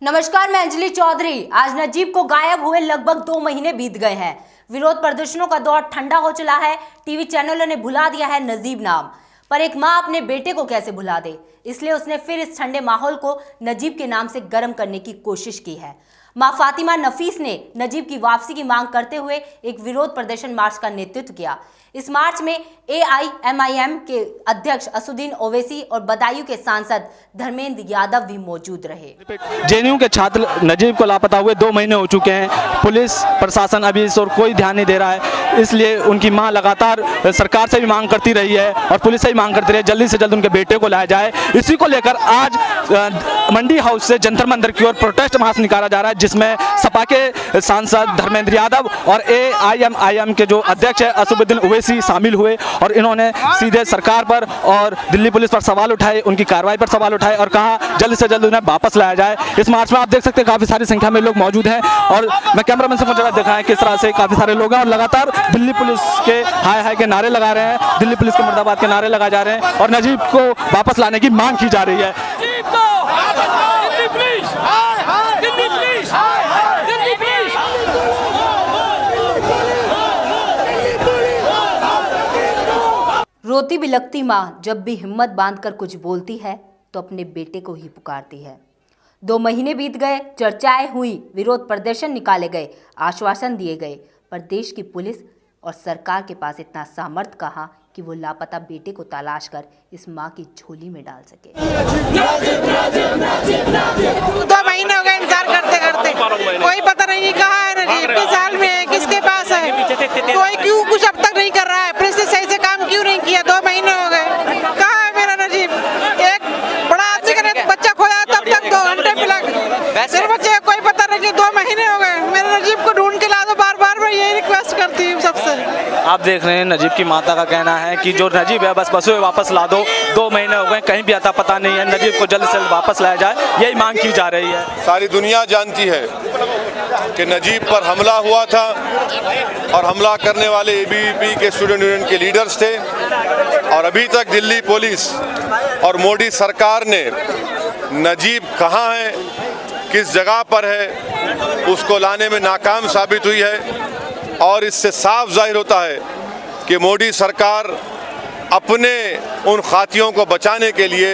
नमस्कार, मैं अंजलि चौधरी। आज नजीब को गायब हुए लगभग 2 महीने बीत गए हैं। विरोध प्रदर्शनों का दौर ठंडा हो चला है। टीवी चैनलों ने भुला दिया है नजीब नाम, पर एक माँ अपने बेटे को कैसे भुला दे, इसलिए उसने फिर इस ठंडे माहौल को नजीब के नाम से गर्म करने की कोशिश की है। माँ फातिमा नफीस ने नजीब की वापसी की मांग करते हुए एक विरोध प्रदर्शन मार्च का नेतृत्व किया। इस मार्च में AIMIM के अध्यक्ष असुद्दीन ओवैसी और बदायूं के सांसद धर्मेंद्र यादव भी मौजूद रहे। JNU के छात्र नजीब को लापता हुए 2 महीने हो चुके हैं। पुलिस प्रशासन अभी इस ओर कोई ध्यान नहीं दे रहा है, इसलिए उनकी मां लगातार सरकार से भी मांग करती रही है और पुलिस से भी मांग करती रही है जल्दी से जल्द उनके बेटे को लाया जाए। इसी को लेकर आज मंडी हाउस से जंतर मंदिर की ओर प्रोटेस्ट मार्च निकाला जा रहा है, जिसमें सपा के सांसद धर्मेंद्र यादव और AIMIM के जो अध्यक्ष है असुद्दीन ओवैसी शामिल हुए और इन्होंने सीधे सरकार पर और दिल्ली पुलिस पर सवाल उठाए, उनकी कार्रवाई पर सवाल उठाए और कहा जल्द से जल्द उन्हें वापस लाया जाए। इस मार्च में आप देख सकते हैं काफी सारी संख्या में लोग मौजूद हैं और मैं कैमरामैन से मुझे देखा है किस तरह से काफी सारे लोग हैं और लगातार दिल्ली पुलिस के हाय हाय के नारे लगा रहे हैं, दिल्ली पुलिस के मुर्दाबाद के नारे लगाए जा रहे हैं और नजीब को वापस लाने की मांग की जा रही है। रोती बिलखती माँ जब भी हिम्मत बांधकर कुछ बोलती है तो अपने बेटे को ही पुकारती है। 2 महीने बीत गए, चर्चाएं हुई, विरोध प्रदर्शन निकाले गए, आश्वासन दिए गए, पर देश की पुलिस और सरकार के पास इतना सामर्थ्य कहाँ कि वो लापता बेटे को तलाश कर इस माँ की झोली में डाल सके। 2 महीने हो गए इंतजार करते करते, कोई पता नहीं कहाँ है नजीब, किस हाल में है, किसके पास है, कोई क्यों कुछ अब तक नहीं कर रहा है, पुलिस ने सही से काम क्यों नहीं किया। 2 महीने हो गए, कहाँ है मेरा नजीब। एक बड़ा आदमी का बच्चा खोया तब तक 2 घंटे मिला, मेरे बच्चे का कोई पता नहीं। 2 महीने हो गए, मेरे नजीब को ढूंढ के ला दो, बार बार मैं यही रिक्वेस्ट करती हूँ सबसे। आप देख रहे हैं नजीब की माता का कहना है कि जो नजीब है बस बसों वापस ला दो, 2 महीने हो गए कहीं भी आता पता नहीं है, नजीब को जल्द से जल्द वापस लाया जाए, यही मांग की जा रही है। सारी दुनिया जानती है कि नजीब पर हमला हुआ था और हमला करने वाले ABVP के स्टूडेंट यूनियन के लीडर्स थे और अभी तक दिल्ली पुलिस और मोदी सरकार ने नजीब कहाँ है, किस जगह पर है, उसको लाने में नाकाम साबित हुई है। और इससे साफ जाहिर होता है कि मोदी सरकार अपने उन खातियों को बचाने के लिए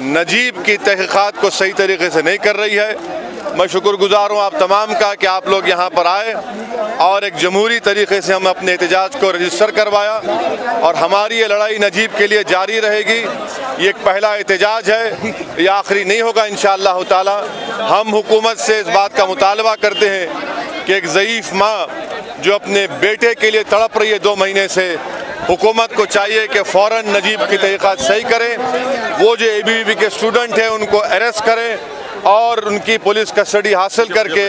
नजीब की तहकीकात को सही तरीके से नहीं कर रही है। मैं शुक्रगुजार हूँ आप तमाम का कि आप लोग यहाँ पर आए और एक जमहूरी तरीके से हम अपने एहतजाज को रजिस्टर करवाया और हमारी ये लड़ाई नजीब के लिए जारी रहेगी। ये एक पहला एहतजाज है, ये आखिरी नहीं होगा इंशाअल्लाह ताला। हम हुकूमत से इस बात का मुतालबा करते हैं कि एक ज़ईफ़ माँ जो अपने बेटे के लिए तड़प रही है 2 महीने से, हुकूमत को चाहिए कि फ़ौरन नजीब की तहक़ीक़ात सही करें। वो जो ABVP के स्टूडेंट हैं उनको अरेस्ट करें और उनकी पुलिस कस्टडी हासिल करके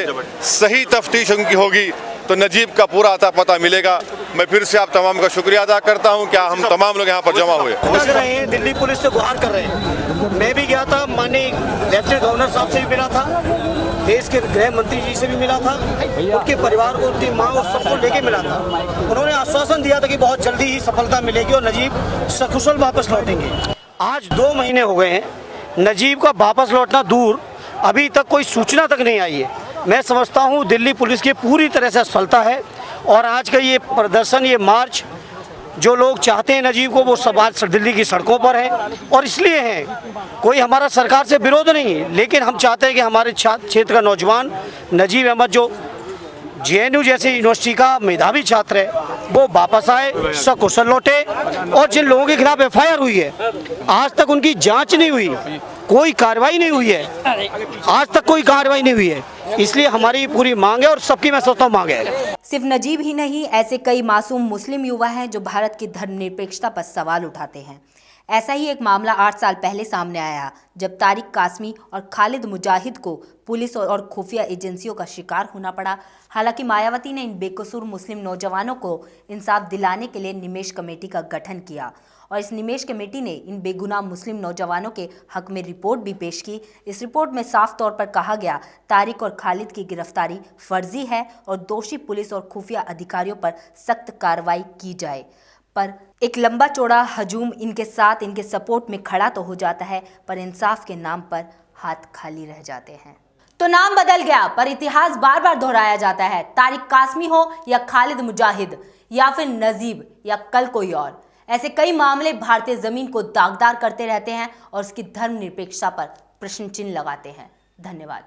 सही तफ्तीश उनकी होगी तो नजीब का पूरा अता पता मिलेगा। मैं फिर से आप तमाम का शुक्रिया अदा करता हूं कि हम तमाम लोग यहाँ पर जमा हुए। रहे हैं, दिल्ली पुलिस से गुहार कर रहे हैं। मैं भी गया था, माननीय लेफ्टिनेंट गवर्नर साहब से भी मिला था, देश के गृह मंत्री जी से भी मिला था, उनके परिवार को, उनकी माँ और सबको लेके मिला था। उन्होंने आश्वासन दिया था कि बहुत जल्दी ही सफलता मिलेगी और नजीब सकुशल वापस लौटेंगे। आज 2 महीने हो गए हैं, नजीब का वापस लौटना दूर, अभी तक कोई सूचना तक नहीं आई है। मैं समझता हूँ दिल्ली पुलिस की पूरी तरह से असफलता है और आज का ये प्रदर्शन, ये मार्च जो लोग चाहते हैं नजीब को, वो सब आज दिल्ली की सड़कों पर है और इसलिए है, कोई हमारा सरकार से विरोध नहीं है, लेकिन हम चाहते हैं कि हमारे क्षेत्र का नौजवान नजीब अहमद जो JNU जैसी यूनिवर्सिटी का मेधावी छात्र है वो वापस आए, सकुशल लौटे और जिन लोगों के खिलाफ FIR हुई है आज तक उनकी जांच नहीं हुई, कोई कार्रवाई नहीं हुई है, आज तक कोई कार्रवाई नहीं हुई है। इसलिए हमारी पूरी मांग है और सबकी मैं सोचता हूँ मांग है। सिर्फ नजीब ही नहीं, ऐसे कई मासूम मुस्लिम युवा हैं जो भारत की धर्मनिरपेक्षता पर सवाल उठाते हैं। ऐसा ही एक मामला 8 साल पहले सामने आया जब तारिक कासमी और खालिद मुजाहिद को पुलिस और खुफिया एजेंसियों का शिकार होना पड़ा। हालांकि मायावती ने इन बेकसूर मुस्लिम नौजवानों को इंसाफ दिलाने के लिए निमेश कमेटी का गठन किया और इस निमेश कमेटी ने इन बेगुनाह मुस्लिम नौजवानों के हक में रिपोर्ट भी पेश की। इस रिपोर्ट में साफ तौर पर कहा गया तारिक और खालिद की गिरफ्तारी फर्जी है और दोषी पुलिस और खुफिया अधिकारियों पर सख्त कार्रवाई की जाए। पर एक लंबा चौड़ा हजूम इनके साथ, इनके सपोर्ट में खड़ा तो हो जाता है, पर इंसाफ के नाम पर हाथ खाली रह जाते हैं। तो नाम बदल गया पर इतिहास बार बार दोहराया जाता है। तारिक कासमी हो या खालिद मुजाहिद या फिर नजीब या कल कोई और, ऐसे कई मामले भारतीय जमीन को दागदार करते रहते हैं और उसकी धर्मनिरपेक्षता पर प्रश्न चिन्ह लगाते हैं। धन्यवाद।